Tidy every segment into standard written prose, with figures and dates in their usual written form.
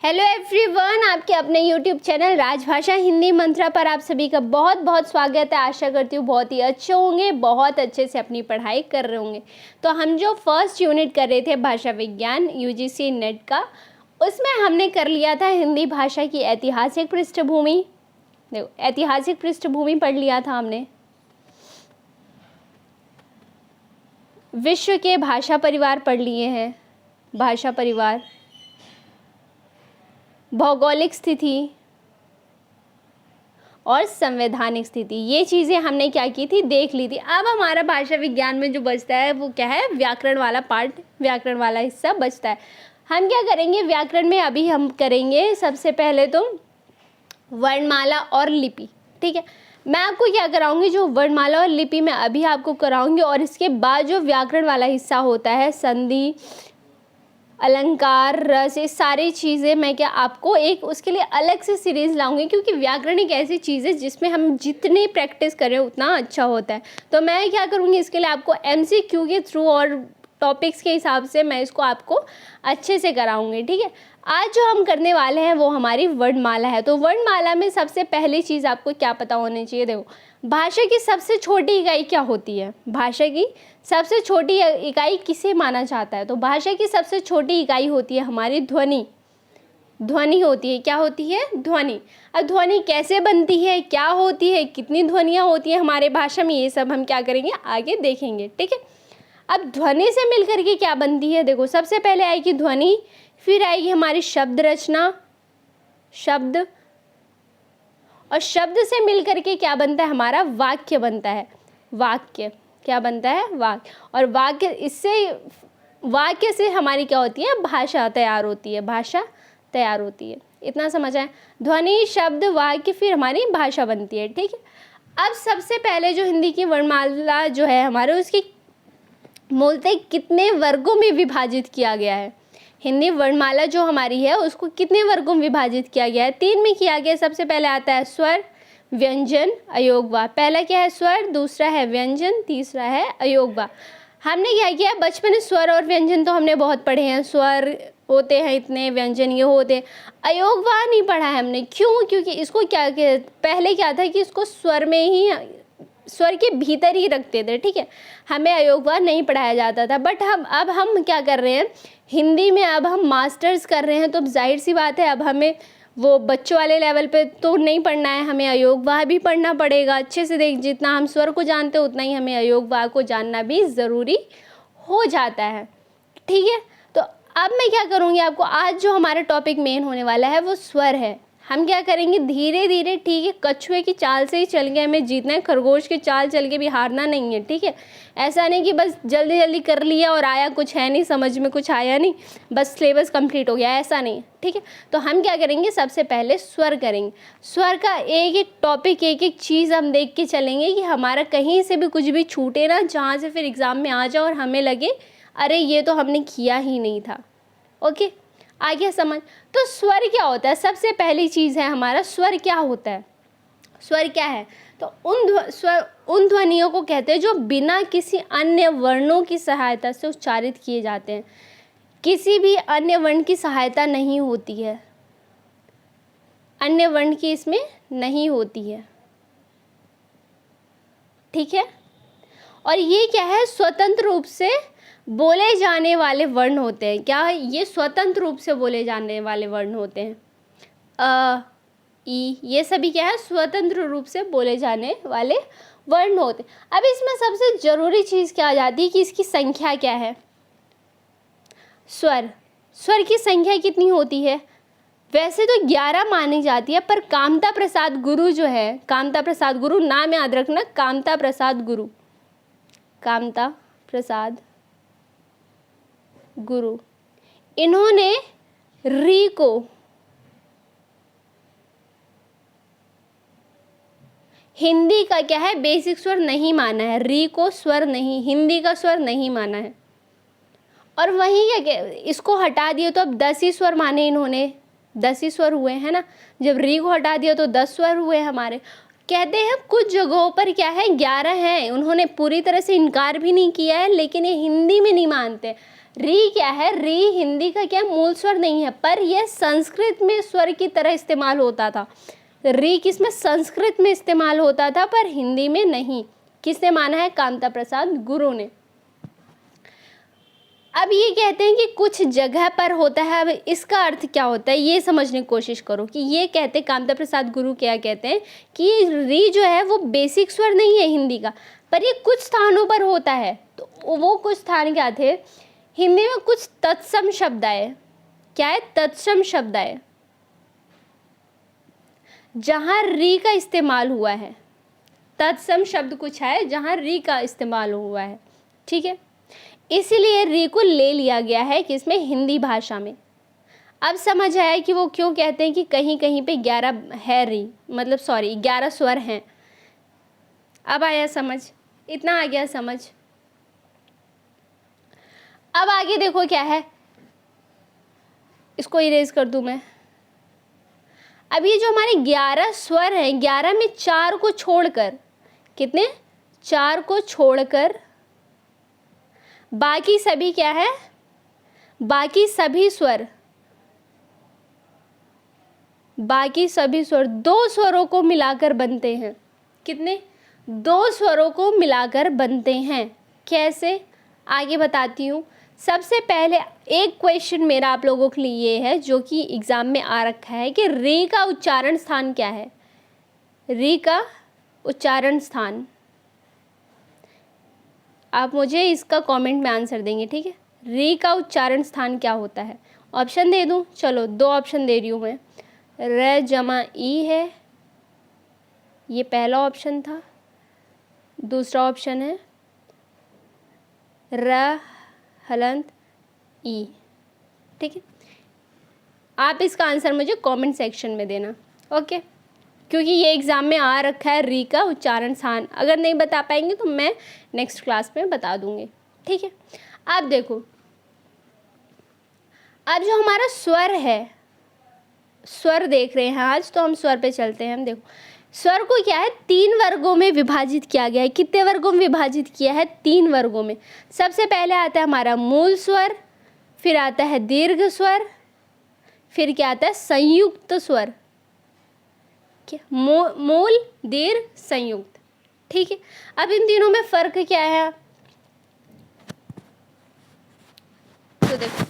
Hello everyone, आपके अपने YouTube channel राजभाषा हिंदी मंत्रा पर आप सभी का बहुत बहुत स्वागत है। आशा करती हूँ बहुत ही अच्छे होंगे, बहुत अच्छे से अपनी पढ़ाई कर रहे होंगे। तो हम जो फर्स्ट यूनिट कर रहे थे भाषा विज्ञान यूजीसी नेट का, उसमें हमने कर लिया था हिंदी भाषा की ऐतिहासिक पृष्ठभूमि। देखो, ऐतिहासिक पृष्ठभूमि पढ़ लिया था हमने। विश्व के भाषा परिवार पढ़ लिए हैं, भाषा परिवार। भौगोलिक स्थिति और संवैधानिक स्थिति, ये चीज़ें हमने क्या की थी, देख ली थी। अब हमारा भाषा विज्ञान में जो बचता है वो क्या है, व्याकरण वाला पार्ट, व्याकरण वाला हिस्सा बचता है। हम क्या करेंगे व्याकरण में, अभी हम करेंगे सबसे पहले तो वर्णमाला और लिपि। ठीक है, मैं आपको क्या कराऊंगी, जो वर्णमाला और लिपि मैं अभी आपको कराऊंगी, और इसके बाद जो व्याकरण वाला हिस्सा होता है, संधि, अलंकार, रस, ये सारी चीज़ें मैं क्या आपको एक उसके लिए अलग से सीरीज़ लाऊंगी, क्योंकि व्याकरण एक ऐसी चीज़ है जिसमें हम जितनी प्रैक्टिस करें उतना अच्छा होता है। तो मैं क्या करूँगी, इसके लिए आपको एमसीक्यू के थ्रू और टॉपिक्स के हिसाब से मैं इसको आपको अच्छे से कराऊंगी। ठीक है, आज जो हम करने वाले हैं वो हमारी वर्णमाला है। तो वर्णमाला में सबसे पहली चीज़ आपको क्या पता होनी चाहिए, देखो, भाषा की सबसे छोटी इकाई क्या होती है। भाषा की सबसे छोटी इकाई किसे माना जाता है, तो भाषा की सबसे छोटी इकाई होती है हमारी ध्वनि। ध्वनि होती है, क्या होती है, ध्वनि। अब ध्वनि कैसे बनती है, क्या होती है, कितनी ध्वनियाँ होती हैं हमारे भाषा में, ये सब हम क्या करेंगे आगे देखेंगे। ठीक है, अब ध्वनि से मिलकर के क्या बनती है, देखो, सबसे पहले आएगी ध्वनि, फिर आएगी हमारी शब्द रचना, शब्द, और शब्द से मिलकर के क्या बनता है, हमारा वाक्य बनता है। वाक्य क्या बनता है, वाक्य। और वाक्य से हमारी क्या होती है, भाषा तैयार होती है, भाषा तैयार होती है। इतना समझ आए, ध्वनि, शब्द, वाक्य, फिर हमारी भाषा बनती है। ठीक है, अब सबसे पहले जो हिंदी की वर्णमाला जो है हमारे, उसकी मूलतः कितने वर्गों में विभाजित किया गया है। हिंदी वर्णमाला जो हमारी है उसको कितने वर्गों में विभाजित किया गया है, 3 में किया गया। सबसे पहले आता है स्वर, व्यंजन, अयोगवा। पहला क्या है, स्वर, दूसरा है व्यंजन, तीसरा है अयोगवा। हमने क्या किया, बचपन में स्वर और व्यंजन तो हमने बहुत पढ़े हैं, स्वर होते हैं इतने, व्यंजन ये होते हैं, अयोगवा नहीं पढ़ा है हमने। क्यों, क्योंकि इसको क्या पहले क्या था कि इसको स्वर में ही, स्वर के भीतर ही रखते थे। ठीक है, हमें अयोगवा नहीं पढ़ाया जाता था। बट अब हम क्या कर रहे हैं, हिंदी में अब हम मास्टर्स कर रहे हैं, तो जाहिर सी बात है अब हमें वो बच्चों वाले लेवल पे तो नहीं पढ़ना है, हमें अयोगवा भी पढ़ना पड़ेगा अच्छे से। देख, जितना हम स्वर को जानते हैं उतना ही हमें अयोगवा को जानना भी ज़रूरी हो जाता है। ठीक है, तो अब मैं क्या करूँगी आपको, आज जो हमारा टॉपिक मेन होने वाला है वो स्वर है। हम क्या करेंगे धीरे धीरे, ठीक है, कछुए की चाल से ही चल के हमें जीतना है, खरगोश की चाल चल के भी हारना नहीं है। ठीक है, ऐसा नहीं कि बस जल्दी जल्दी कर लिया और आया कुछ है नहीं, समझ में कुछ आया नहीं, बस सिलेबस कंप्लीट हो गया, ऐसा नहीं। ठीक है, तो हम क्या करेंगे, सबसे पहले स्वर करेंगे। स्वर का एक एक टॉपिक, एक एक चीज़ हम देख के चलेंगे कि हमारा कहीं से भी कुछ भी छूटे ना, जहाँ से फिर एग्ज़ाम में आ जाओ और हमें लगे अरे ये तो हमने किया ही नहीं था। ओके, आ गया समझ। तो स्वर क्या होता है, सबसे पहली चीज़ है हमारा, स्वर क्या होता है। स्वर क्या है, तो स्वर उन ध्वनियों को कहते हैं जो बिना किसी अन्य वर्णों की सहायता से उच्चारित किए जाते हैं। किसी भी अन्य वर्ण की सहायता नहीं होती है, अन्य वर्ण की इसमें नहीं होती है। ठीक है, और ये क्या है, स्वतंत्र रूप से बोले जाने वाले वर्ण होते हैं। क्या है, ये स्वतंत्र रूप से बोले जाने वाले वर्ण होते हैं। अ, ई, ये सभी क्या है, स्वतंत्र रूप से बोले जाने वाले वर्ण होते हैं। अब इसमें सबसे ज़रूरी चीज़ क्या आ जाती है कि इसकी संख्या क्या है। स्वर की संख्या कितनी होती है, वैसे तो 11 मानी जाती है, पर कामता प्रसाद गुरु जो है, कामता प्रसाद गुरु, नाम याद रखना, कामता प्रसाद गुरु, कामता प्रसाद गुरु, इन्होंने री को हिंदी का क्या है, बेसिक स्वर नहीं माना है। री को स्वर नहीं, हिंदी का स्वर नहीं माना है। और वहीं क्या, इसको हटा दिए तो अब 10 ही स्वर माने इन्होंने, 10 ही स्वर हुए हैं ना। जब री को हटा दिया तो 10 स्वर हुए हमारे। कहते हैं कुछ जगहों पर क्या है 11 हैं, उन्होंने पूरी तरह से इनकार भी नहीं किया है, लेकिन ये हिंदी में नहीं मानते। री क्या है, री हिंदी का क्या मूल स्वर नहीं है, पर यह संस्कृत में स्वर की तरह इस्तेमाल होता था। री किसमें, संस्कृत में इस्तेमाल होता था पर हिंदी में नहीं। किसने माना है, कामता प्रसाद गुरु ने। अब ये कहते हैं कि कुछ जगह पर होता है, अब इसका अर्थ क्या होता है ये समझने की कोशिश करो कि ये कहते हैं कामता प्रसाद गुरु क्या कहते हैं कि री जो है वो बेसिक स्वर नहीं है हिंदी का, पर ये कुछ स्थानों पर होता है। तो वो कुछ स्थान क्या थे, हिंदी में कुछ तत्सम शब्द आए। क्या है, तत्सम शब्द आए जहाँ री का इस्तेमाल हुआ है। तत्सम शब्द कुछ है जहाँ री का इस्तेमाल हुआ है, ठीक है। इसीलिए री को ले लिया गया है किसमें, हिंदी भाषा में। अब समझ आया कि वो क्यों कहते हैं कि कहीं कहीं पे 11 है री, मतलब सॉरी 11 स्वर हैं। अब आया समझ, इतना आ गया समझ। अब आगे देखो क्या है, इसको इरेज कर दूं मैं। अब ये जो हमारे 11 स्वर हैं, 11 में 4 को छोड़कर, कितने, 4 को छोड़कर बाकी सभी क्या है, बाकी सभी स्वर, बाकी सभी स्वर 2 स्वरों को मिलाकर बनते हैं। कितने, 2 स्वरों को मिलाकर बनते हैं। कैसे, आगे बताती हूँ। सबसे पहले एक क्वेश्चन मेरा आप लोगों के लिए ये है जो कि एग्ज़ाम में आ रखा है कि री का उच्चारण स्थान क्या है। री का उच्चारण स्थान, आप मुझे इसका कमेंट में आंसर देंगे, ठीक है। री का उच्चारण स्थान क्या होता है, ऑप्शन दे दूं, चलो 2 ऑप्शन दे रही हूँ मैं। र जमा ई है, ये पहला ऑप्शन था। दूसरा ऑप्शन है र हलंत ई, ठीक है। आप इसका आंसर मुझे कमेंट सेक्शन में देना, ओके, क्योंकि ये एग्ज़ाम में आ रखा है री का उच्चारण स्थान। अगर नहीं बता पाएंगे तो मैं नेक्स्ट क्लास में बता दूंगी, ठीक है। अब देखो, अब जो हमारा स्वर है, स्वर देख रहे हैं आज, तो हम स्वर पे चलते हैं। हम देखो स्वर को क्या है, 3 वर्गों में विभाजित किया गया है। कितने वर्गों में विभाजित किया है, 3 वर्गों में। सबसे पहले आता है हमारा मूल स्वर, फिर आता है दीर्घ स्वर, फिर क्या आता है, संयुक्त स्वर। क्या, मूल, दीर्घ, संयुक्त, ठीक है। अब इन तीनों में फर्क क्या है, तो देखो,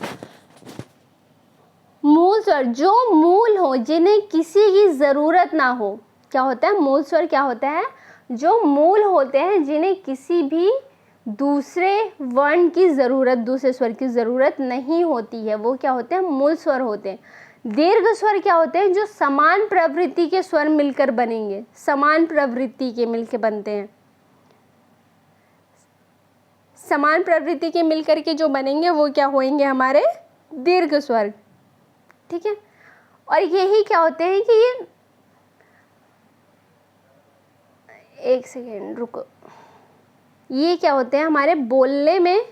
मूल स्वर जो मूल हो, जिन्हें किसी की जरूरत ना हो, क्या होता है, मूल स्वर क्या होता है, जो मूल होते हैं, जिन्हें किसी भी दूसरे वर्ण की ज़रूरत, दूसरे स्वर की ज़रूरत नहीं होती है, वो क्या होते हैं, मूल स्वर होते हैं। दीर्घ स्वर क्या होते हैं, जो समान प्रवृत्ति के स्वर मिलकर बनेंगे, समान प्रवृत्ति के मिलकर बनते हैं, समान प्रवृत्ति के मिलकर के जो बनेंगे वो क्या होंगे, हमारे दीर्घ स्वर, ठीक है। और यही क्या होते हैं कि ये, एक सेकेंड रुको, ये क्या होते हैं, हमारे बोलने में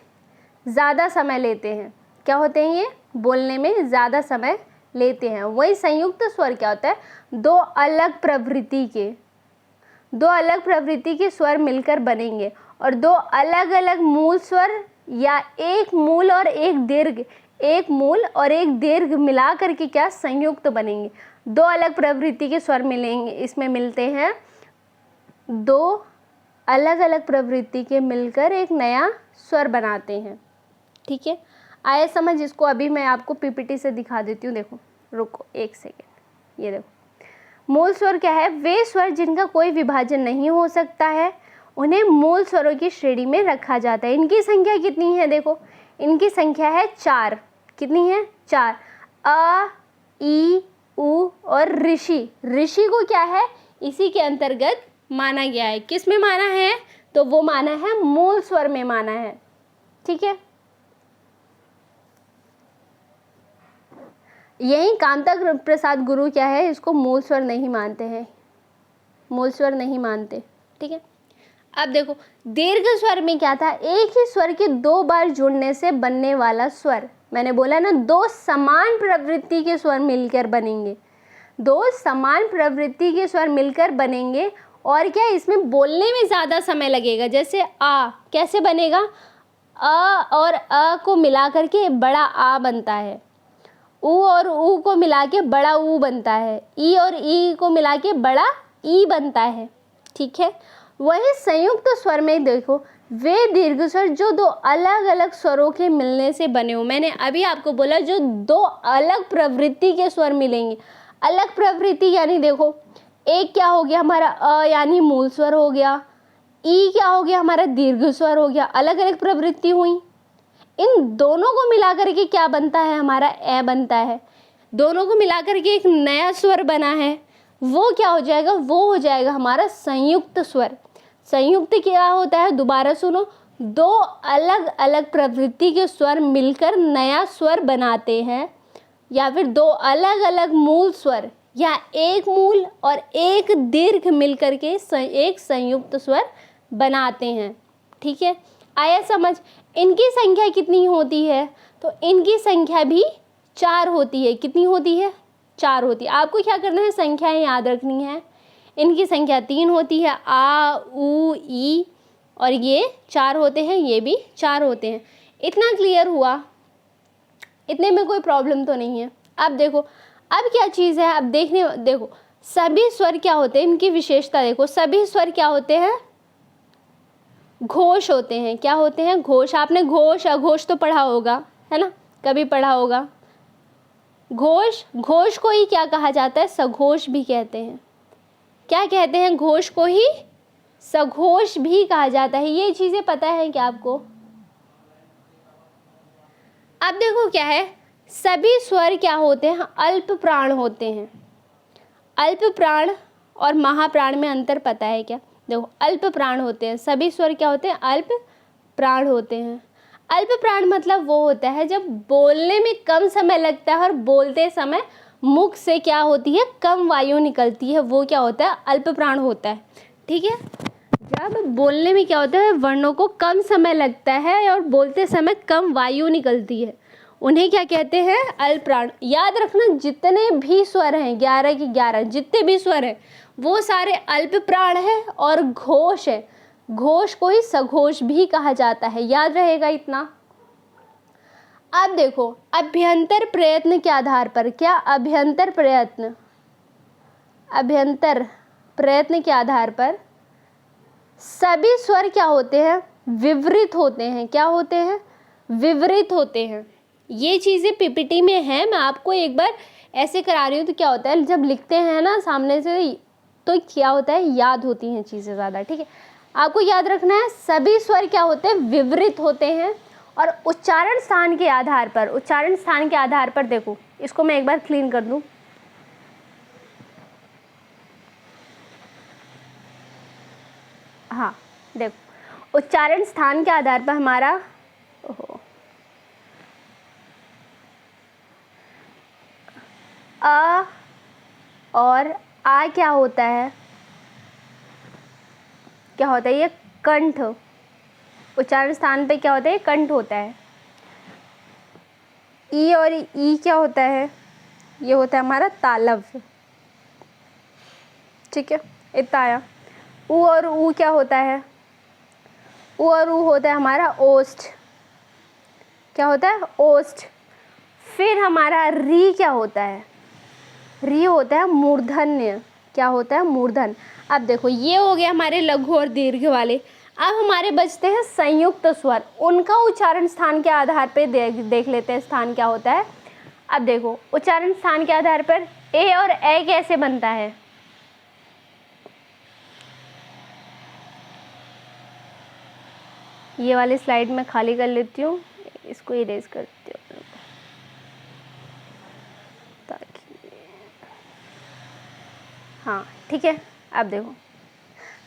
ज़्यादा समय लेते हैं। क्या होते हैं ये, बोलने में ज़्यादा समय लेते हैं। वही संयुक्त स्वर क्या होता है, 2 अलग प्रवृत्ति के स्वर मिलकर बनेंगे, और 2 अलग अलग मूल स्वर या एक मूल और एक दीर्घ मिला करके क्या, संयुक्त बनेंगे। 2 अलग प्रवृत्ति के स्वर मिलेंगे, इसमें मिलते हैं 2 अलग अलग प्रवृत्ति के मिलकर एक नया स्वर बनाते हैं, ठीक है। आया समझ, इसको अभी मैं आपको पीपीटी से दिखा देती हूँ। देखो रुको एक सेकेंड, ये देखो, मूल स्वर क्या है, वे स्वर जिनका कोई विभाजन नहीं हो सकता है, उन्हें मूल स्वरों की श्रेणी में रखा जाता है। इनकी संख्या कितनी है, देखो इनकी संख्या है 4। कितनी है, 4। अ, ई, उ और ऋषि। ऋषि को क्या है, इसी के अंतर्गत माना गया है। किस में माना है, तो वो माना है मूल स्वर में माना है, ठीक है। यही कामता प्रसाद गुरु क्या है, इसको मूल स्वर नहीं मानते हैं, मूल स्वर नहीं मानते, ठीक है। अब देखो दीर्घ स्वर में क्या था, एक ही स्वर के 2 बार जुड़ने से बनने वाला स्वर। मैंने बोला ना, 2 समान प्रवृत्ति के स्वर मिलकर बनेंगे, 2 समान प्रवृत्ति के स्वर मिलकर बनेंगे। और क्या, इसमें बोलने में ज़्यादा समय लगेगा। जैसे आ कैसे बनेगा, अ और अ को मिला करके बड़ा आ बनता है, ऊ और ऊ को मिला के बड़ा ऊ बनता है, ई और ई को मिला के बड़ा ई बनता है। ठीक है, वही संयुक्त स्वर में देखो वे दीर्घ स्वर जो दो अलग अलग स्वरों के मिलने से बने हो। मैंने अभी आपको बोला जो दो अलग प्रवृत्ति के स्वर मिलेंगे। अलग प्रवृत्ति यानी देखो, एक क्या हो गया हमारा अ यानी मूल स्वर हो गया, ई क्या हो गया हमारा दीर्घ स्वर हो गया, अलग अलग प्रवृत्ति हुई। इन दोनों को मिला करके क्या बनता है हमारा ए बनता है। दोनों को मिला करके एक नया स्वर बना है, वो क्या हो जाएगा, वो हो जाएगा हमारा संयुक्त स्वर। संयुक्त क्या होता है, दोबारा सुनो, दो अलग अलग प्रवृत्ति के स्वर मिलकर नया स्वर बनाते हैं, या फिर दो अलग अलग मूल स्वर या एक मूल और एक दीर्घ मिलकर के एक संयुक्त स्वर बनाते हैं। ठीक है, आया समझ। इनकी संख्या कितनी होती है, तो इनकी संख्या भी 4 होती है। कितनी होती है, 4 होती है। आपको क्या करना है, संख्याएं याद रखनी है। इनकी संख्या 3 होती है, आ ऊ ई, और ये 4 होते हैं, ये भी 4 होते हैं। इतना क्लियर हुआ, इतने में कोई प्रॉब्लम तो नहीं है। अब देखो अब क्या चीज़ है, अब देखो सभी स्वर क्या होते हैं, इनकी विशेषता देखो। सभी स्वर क्या होते हैं, घोष होते हैं। क्या होते हैं, घोष। आपने घोष अघोष तो पढ़ा होगा, है ना, कभी पढ़ा होगा। घोष को ही क्या कहा जाता है, सघोष भी कहते हैं। क्या कहते हैं, घोष को ही सघोष भी कहा जाता है। ये चीज़ें पता है क्या आपको। अब देखो क्या है, सभी स्वर क्या होते हैं, अल्प प्राण होते हैं। अल्प प्राण और महाप्राण में अंतर पता है क्या, देखो अल्प प्राण होते हैं। सभी स्वर क्या होते हैं, अल्प प्राण होते हैं। अल्प प्राण मतलब वो होता है जब बोलने में कम समय लगता है और बोलते समय मुख से क्या होती है, कम वायु निकलती है, वो क्या होता है, अल्प प्राण होता है। ठीक है, जब बोलने में क्या होता है, वर्णों को कम समय लगता है और बोलते समय कम वायु निकलती है, उन्हें क्या कहते हैं, अल्प प्राण। याद रखना, जितने भी स्वर हैं 11 की 11, जितने भी स्वर हैं वो सारे अल्प प्राण है और घोष है। घोष को ही सघोष भी कहा जाता है, याद रहेगा इतना। अब देखो अभ्यंतर प्रयत्न के आधार पर, क्या अभ्यंतर प्रयत्न के आधार पर सभी स्वर क्या होते हैं, विवरित होते हैं। क्या होते हैं, विवरित होते हैं। ये चीज़ें पीपीटी में है, मैं आपको एक बार ऐसे करा रही हूँ। तो क्या होता है, जब लिखते हैं ना सामने से, तो क्या होता है, याद होती हैं चीज़ें ज़्यादा। ठीक है, आपको याद रखना है, सभी स्वर क्या होते हैं, विवरित होते हैं। और उच्चारण स्थान के आधार पर, देखो इसको मैं एक बार क्लीन कर दूँ। हाँ देखो, उच्चारण स्थान के आधार पर हमारा अ और आ क्या होता है, ये कंठ। उच्चारण स्थान पे क्या होता है, कंठ होता है। ई और ई क्या होता है, ये होता है हमारा तालव्य। ठीक है, इतना आया। ऊ और ऊ क्या होता है, ऊ और ऊ होता है हमारा ओष्ठ। क्या होता है, ओष्ठ। फिर हमारा री क्या होता है, री होता है मूर्धन्य। क्या होता है, मूर्धन। अब देखो ये हो गया हमारे लघु और दीर्घ वाले। अब हमारे बचते हैं संयुक्त स्वर, उनका उच्चारण स्थान के आधार पे देख लेते हैं स्थान क्या होता है। अब देखो उच्चारण स्थान के आधार पर ए और ए कैसे बनता है, ये वाली स्लाइड में खाली कर लेती हूँ, इसको इरेज कर देती हूँ ताकि, हाँ ठीक है। अब देखो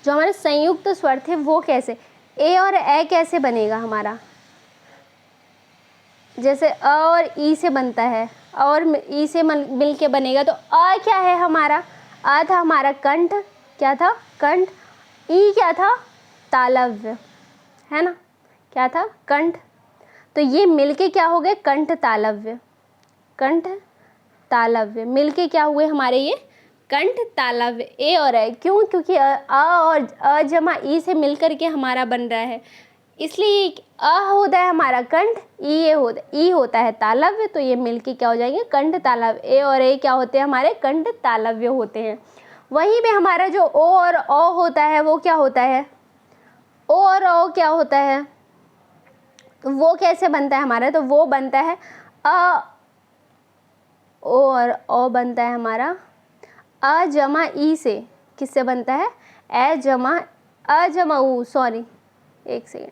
जो हमारे संयुक्त स्वर थे वो कैसे, ए और ए कैसे बनेगा हमारा, जैसे अ और ई से बनता है, अ और ई से मिल के बनेगा। तो अ क्या है हमारा, अ था हमारा कंठ। क्या था, कंठ। ई क्या था, तालव्य, है ना, क्या था, कंठ। तो ये मिलके क्या हो गए, कंठ तालव्य। कंठ तालव्य मिलके क्या हुए हमारे, ये कंठ तालव्य। ए और ए क्यों, क्योंकि अ और अ जमा ई से मिलकर के हमारा बन रहा है। इसलिए अ होता है हमारा कंठ, ई होता है तालव्य, तो ये मिलके क्या हो जाएंगे कंठ तालव्य। ए और ए क्या होते हैं हमारे कंठ तालव्य होते हैं। वहीं पे हमारा जो ओ और औ होता है वो क्या होता है, ओ और औ क्या होता है, तो वो कैसे बनता है हमारा, तो वो बनता है ओ और औ बनता है हमारा अ जमा ई से। किससे बनता है, अ जमा ऊ, सॉरी एक सेकेंड,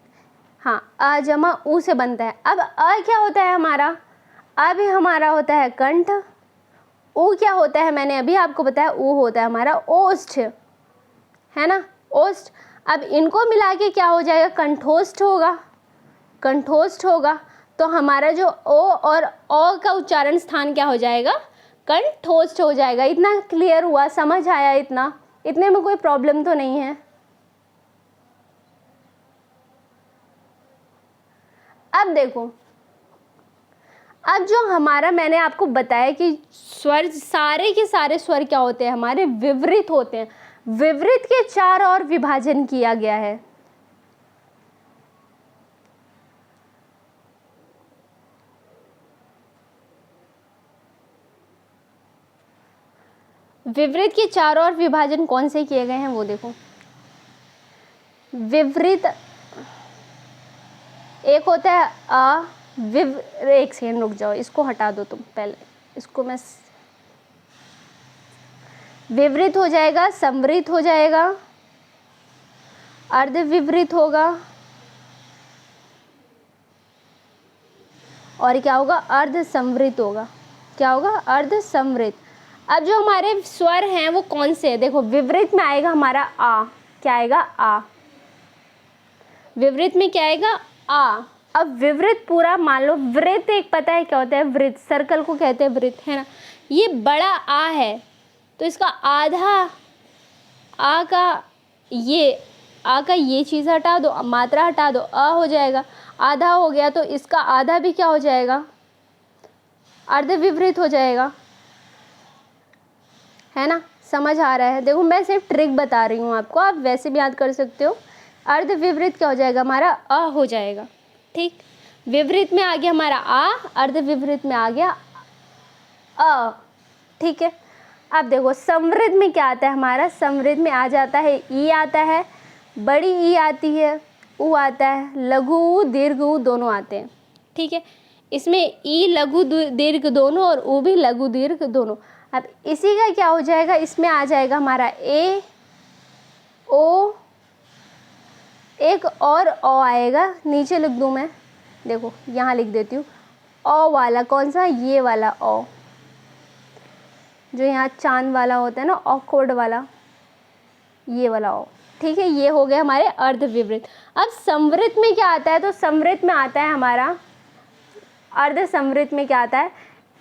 हाँ अ जमा ऊ से बनता है। अब अ क्या होता है हमारा, अब हमारा होता है कंठ, ऊ क्या होता है मैंने अभी आपको बताया, ऊ होता है हमारा ओष्ठ, है ना, ओष्ठ। अब इनको मिला के क्या हो जाएगा, कंठोष्ठ होगा, कंठोष्ठ होगा। तो हमारा जो ओ और औ का उच्चारण स्थान क्या हो जाएगा, कंठोष्ठ हो जाएगा। इतना क्लियर हुआ, समझ आया, इतने में कोई प्रॉब्लम तो नहीं है। अब देखो, अब जो हमारा मैंने आपको बताया कि स्वर, सारे के सारे स्वर क्या होते हैं हमारे, विवृत होते हैं। विवृत के 4 और विभाजन किया गया है। विवृत के 4 और विभाजन कौन से किए गए हैं वो देखो। विवृत एक होता है एक सेकंड रुक जाओ, इसको हटा दो तुम पहले, इसको मैं, विवृत हो जाएगा, संवृत हो जाएगा, अर्धविवृत होगा, और क्या होगा, अर्धसंवृत होगा। क्या होगा, अर्धसंवृत। अब जो हमारे स्वर हैं वो कौन से हैं, देखो विवृत में आएगा हमारा आ, क्या आएगा, आ, विवृत में क्या आएगा, आ। अब विवृत पूरा मान लो, वृत्त एक पता है क्या होता है, वृत्त, सर्कल को कहते हैं वृत्त, है ना। ये बड़ा आ है तो इसका आधा आ का ये चीज़ हटा दो, मात्रा हटा दो, अ हो जाएगा, आधा हो गया, तो इसका आधा भी क्या हो जाएगा, अर्धविवृत हो जाएगा, है ना। समझ आ रहा है, देखो मैं सिर्फ ट्रिक बता रही हूँ आपको, आप वैसे भी याद कर सकते हो। अर्धविवृत क्या हो जाएगा हमारा, अ हो जाएगा, ठीक। विवृत में आ गया हमारा आ, अर्धविवृत में आ गया अ, ठीक है। अब देखो संवृत में क्या आता है हमारा, संवृत में आ जाता है ई आता है, बड़ी ई आती है, ऊ आता है, लघु ऊ, दीर्घ ऊ दोनों आते हैं, ठीक है। इसमें ई लघु दीर्घ दोनों और ऊ भी लघु दीर्घ दोनों। अब इसी का क्या हो जाएगा, इसमें आ जाएगा हमारा ए, ओ, एक और ओ आएगा, नीचे लिख दूँ मैं, देखो यहाँ लिख देती हूँ, ओ वाला कौन सा, ये वाला ओ, जो यहाँ चांद वाला होता है ना, ऑकवर्ड वाला, ये वाला ओ, ठीक है। ये हो गया हमारे अर्धविवृत। अब संवृत में क्या आता है, तो संवृत में आता है हमारा, अर्धसंवृत में क्या आता है,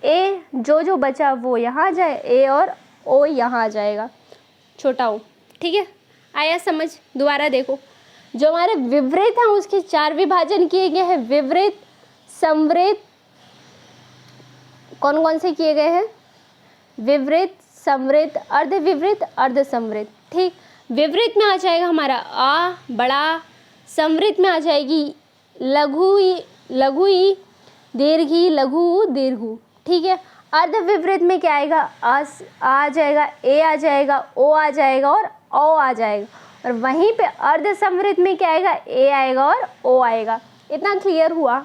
ए जो बचा वो यहाँ आ जाए, ए और ओ यहाँ आ जाएगा, छोटा ओ, ठीक है। आया समझ, दोबारा देखो, जो हमारे विवृत हैं उसके 4 विभाजन किए गए हैं, विवृत, संवृत, कौन कौन से किए गए हैं, विवृत, संवृत, अर्धविवृत, अर्धसंवृत, ठीक। विवृत में आ जाएगा हमारा आ बड़ा, संवृत में आ जाएगी लघु ई, दीर्घ ई, लघु ऊ, दीर्घ ऊ, ठीक है। अर्धविवृत में क्या आएगा, आ जाएगा, ए आ जाएगा, ओ आ जाएगा और ओ आ जाएगा, और वहीं पे अर्धसंवृत में क्या आएगा, ए आएगा और ओ आएगा। इतना क्लियर हुआ।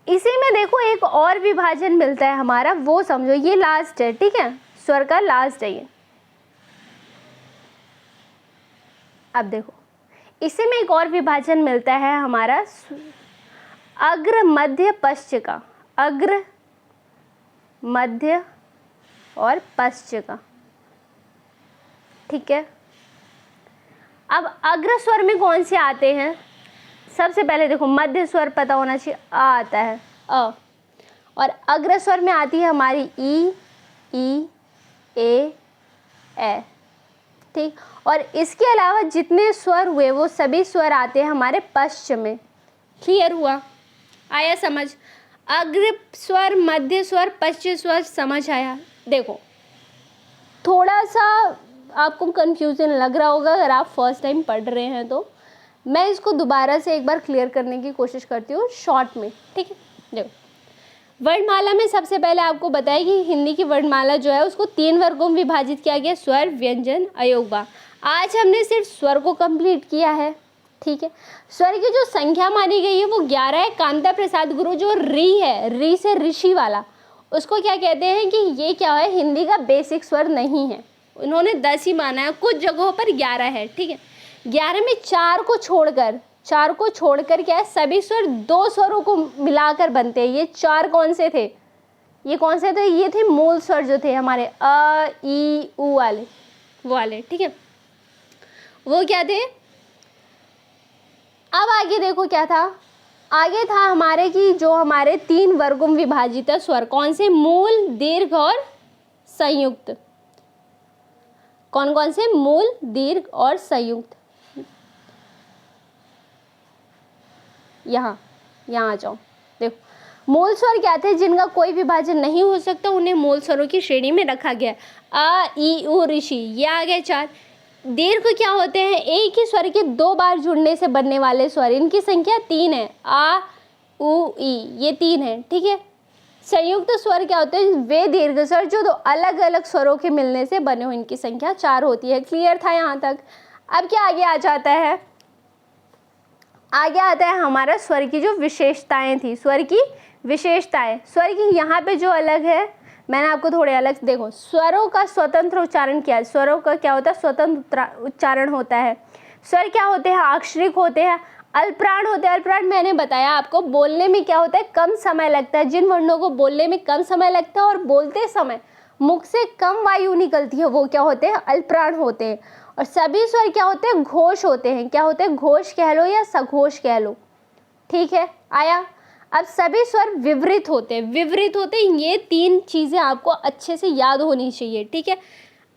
इसी में देखो एक और विभाजन मिलता है हमारा, वो समझो, ये लास्ट है, ठीक है, स्वर का लास्ट है ये। अब देखो इसी में एक और विभाजन मिलता है हमारा अग्र मध्य पश्च का, अग्र मध्य और पश्च का, ठीक है। अब अग्र स्वर में कौन से आते हैं, सबसे पहले देखो मध्य स्वर पता होना चाहिए, आ आता है, अ, और अग्र स्वर में आती है हमारी ई, ए, ठीक। और इसके अलावा जितने स्वर हुए वो सभी स्वर आते हैं हमारे पश्च में। क्लियर हुआ, आया समझ, अग्र स्वर, मध्य स्वर, पश्च स्वर, समझ आया। देखो थोड़ा सा आपको कंफ्यूजन लग रहा होगा अगर आप फर्स्ट टाइम पढ़ रहे हैं तो, मैं इसको दोबारा से एक बार क्लियर करने की कोशिश करती हूँ शॉर्ट में, ठीक है। देखो, वर्णमाला में सबसे पहले आपको बताया कि हिंदी की वर्णमाला जो है उसको 3 वर्गों में विभाजित किया गया, स्वर, व्यंजन, अयोगवा। आज हमने सिर्फ स्वर को कंप्लीट किया है, ठीक है। स्वर की जो संख्या मानी गई है वो 11 है। कांता प्रसाद गुरु जो री है, री से ऋषि वाला, उसको क्या कहते हैं कि ये क्या है, हिंदी का बेसिक स्वर नहीं है, उन्होंने 10 ही माना है, कुछ जगहों पर 11 है, ठीक है। 11 में 4 को छोड़कर क्या है, सभी स्वर 2 स्वरों को मिलाकर बनते हैं। ये 4 कौन से थे, ये कौन से थे, ये थे मूल स्वर जो थे हमारे अ, ई, उ वाले, वो वाले, ठीक है, वो क्या थे। अब आगे देखो क्या था, आगे था हमारे कि जो हमारे 3 वर्गों में विभाजित है स्वर, कौन से, मूल, दीर्घ और संयुक्त। कौन कौन से, मूल, दीर्घ और संयुक्त। यहाँ आ जाओ, देखो मूल स्वर क्या थे, जिनका कोई विभाजन नहीं हो सकता, उन्हें मूल स्वरों की श्रेणी में रखा गया। अ, ई, उ, ऋषि, ये आ गए 4। दीर्घ क्या होते हैं, एक ही स्वर के 2 बार जुड़ने से बनने वाले स्वर, इनकी संख्या 3 है, आ, उ, ई, ये 3 है, ठीक है। संयुक्त स्वर क्या होते हैं, वे दीर्घ स्वर जो 2 अलग अलग स्वरों के मिलने से बने हो, इनकी संख्या 4 होती है। क्लियर था यहाँ तक। अब क्या आगे आ जाता है, आगे आता है हमारा स्वर की जो विशेषताएं थी, स्वर की विशेषताएं। स्वर की यहाँ पे जो अलग है, मैंने आपको थोड़े अलग, देखो स्वरों का स्वतंत्र उच्चारण किया, स्वरों का क्या होता है, स्वतंत्र उच्चारण होता है। स्वर क्या होते हैं, अक्षरिक होते हैं, अल्पप्राण होते हैं। अल्पप्राण मैंने बताया आपको, बोलने में क्या होता है, कम समय लगता है, जिन वर्णों को बोलने में कम समय लगता है और बोलते समय मुख से कम वायु निकलती है, वो क्या होते हैं, अल्पप्राण होते हैं। और सभी स्वर क्या होते हैं, घोष होते हैं। क्या होते हैं, घोष कह लो या सघोष कह लो, ठीक है, आया। अब सभी स्वर विवृत होते हैं, विवृत होते हैं, ये 3 चीज़ें आपको अच्छे से याद होनी चाहिए, ठीक है।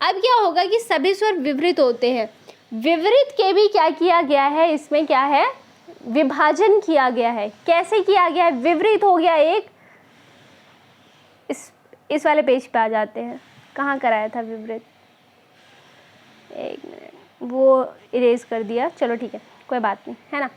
अब क्या होगा कि सभी स्वर विवृत होते हैं, विवृत के भी क्या किया गया है, इसमें क्या है, विभाजन किया गया है। कैसे किया गया है, विवृत हो गया एक, इस वाले पेज पे आ जाते हैं, कहाँ कराया था विवृत, एक मिनट, वो इरेज कर दिया, चलो ठीक है, कोई बात नहीं, है ना।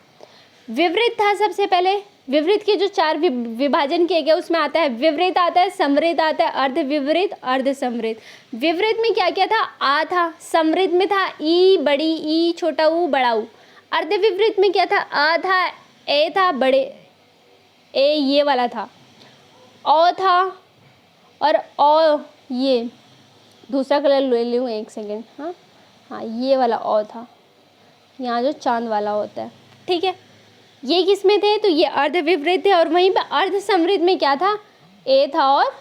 विवृत था सबसे पहले, विवृत के जो 4 विभाजन किए गए उसमें आता है विवृत, आता है समृत, आता है अर्ध विवृत, अर्ध समृत। विवृत में क्या क्या था, आ था, समृत में था ई, बड़ी ई, छोटा ऊ, बड़ा ऊ। अर्ध विवृत में क्या था, अ था, ए था, बड़े ए, ये वाला था, औ था, और औ, ये दूसरा कलर ले लूँ, एक सेकेंड, हाँ ये वाला औ था, यहाँ जो चांद वाला होता है, ठीक है। ये किस में थे, तो ये अर्ध विवृत थे, और वहीं पे अर्ध समृत में क्या था, ए था और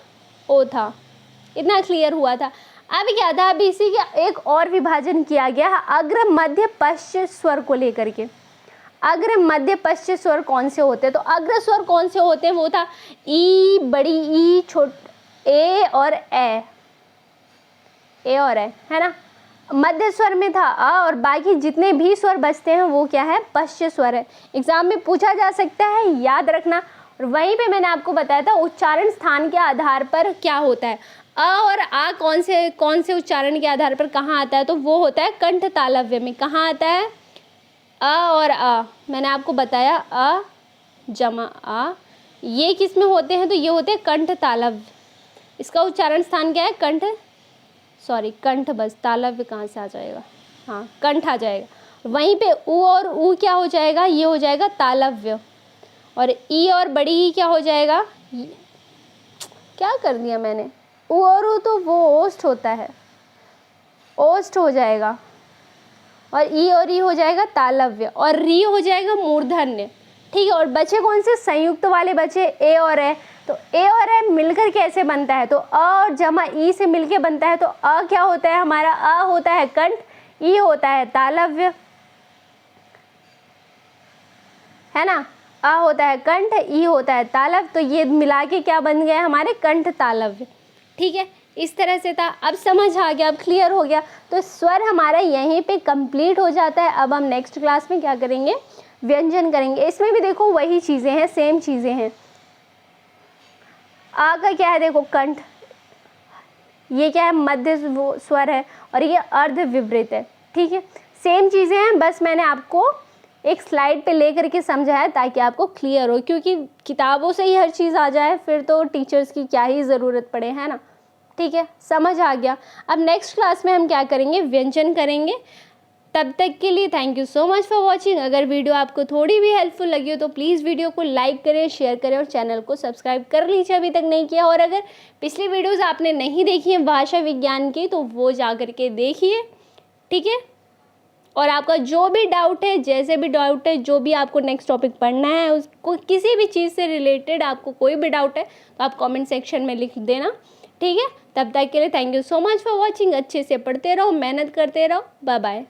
ओ था। इतना क्लियर हुआ था। अब क्या था, अब इसी का एक और विभाजन किया गया है अग्र मध्य पश्च स्वर को लेकर के। अग्र मध्य पश्च स्वर कौन से होते हैं, तो अग्र स्वर कौन से होते हैं, वो था ई, बड़ी ई, ए और ए, है ना। मध्य स्वर में था अ, और बाकी जितने भी स्वर बचते हैं वो क्या है, पश्च स्वर है। एग्जाम में पूछा जा सकता है, याद रखना। और वहीं पे मैंने आपको बताया था उच्चारण स्थान के आधार पर क्या होता है, अ और आ कौन से उच्चारण के आधार पर कहाँ आता है, तो वो होता है कंठ तालव्य में। कहाँ आता है, अ और आ, मैंने आपको बताया अ जमा आ, ये किस में होते हैं, तो ये होते हैं कंठ तालव्य। इसका उच्चारण स्थान क्या है, कंठ, बस तालव्य कहाँ से आ जाएगा, हाँ कंठ आ जाएगा। वहीं पे उ और ऊ क्या हो जाएगा, ये हो जाएगा तालव्य, और ई और बड़ी ई क्या हो जाएगा, क्या कर दिया मैंने, उ और ऊ तो वो ओष्ठ होता है, ओष्ठ हो जाएगा, और ई और ई हो जाएगा तालव्य, और री हो जाएगा मूर्धन्य, ठीक है। और बचे कौन से, संयुक्त वाले बचे ए और ए। तो ए और ए मिलकर कैसे बनता है, तो अ और जमा ई से मिलके बनता है। तो अ क्या होता है हमारा, अ होता है कंठ, ई होता है तालव्य, है ना। अ होता है कंठ, ई होता है तालव्य, तो ये मिला के क्या बन गया हमारे, कंठ तालव्य, ठीक है। इस तरह से था। अब समझ आ गया, अब क्लियर हो गया। तो स्वर हमारा यहीं पे कंप्लीट हो जाता है। अब हम नेक्स्ट क्लास में क्या करेंगे, व्यंजन करेंगे। इसमें भी देखो वही चीज़ें हैं, सेम चीज़ें हैं। आ का क्या है, देखो कंठ, ये क्या है, मध्य स्वर है, और ये अर्ध विवृत है, ठीक है। सेम चीज़ें हैं, बस मैंने आपको एक स्लाइड पे ले करके समझाया ताकि आपको क्लियर हो, क्योंकि किताबों से ही हर चीज़ आ जाए फिर तो टीचर्स की क्या ही ज़रूरत पड़े, है ना। ठीक है, समझ आ गया। अब नेक्स्ट क्लास में हम क्या करेंगे, व्यंजन करेंगे। तब तक के लिए thank you so much for watching. अगर वीडियो आपको थोड़ी भी हेल्पफुल लगी हो तो प्लीज़ वीडियो को लाइक करें, शेयर करें और चैनल को सब्सक्राइब कर लीजिए अभी तक नहीं किया। और अगर पिछली वीडियोस आपने नहीं देखी हैं भाषा विज्ञान की तो वो जा करके देखिए, ठीक है। और आपका जो भी डाउट है, जैसे भी डाउट है, जो भी आपको नेक्स्ट टॉपिक पढ़ना है, उसको किसी भी चीज़ से रिलेटेड आपको कोई भी डाउट है तो आप कमेंट सेक्शन में लिख देना, ठीक है। तब तक के लिए thank you so much for watching. अच्छे से पढ़ते रहो, मेहनत करते रहो। Bye bye.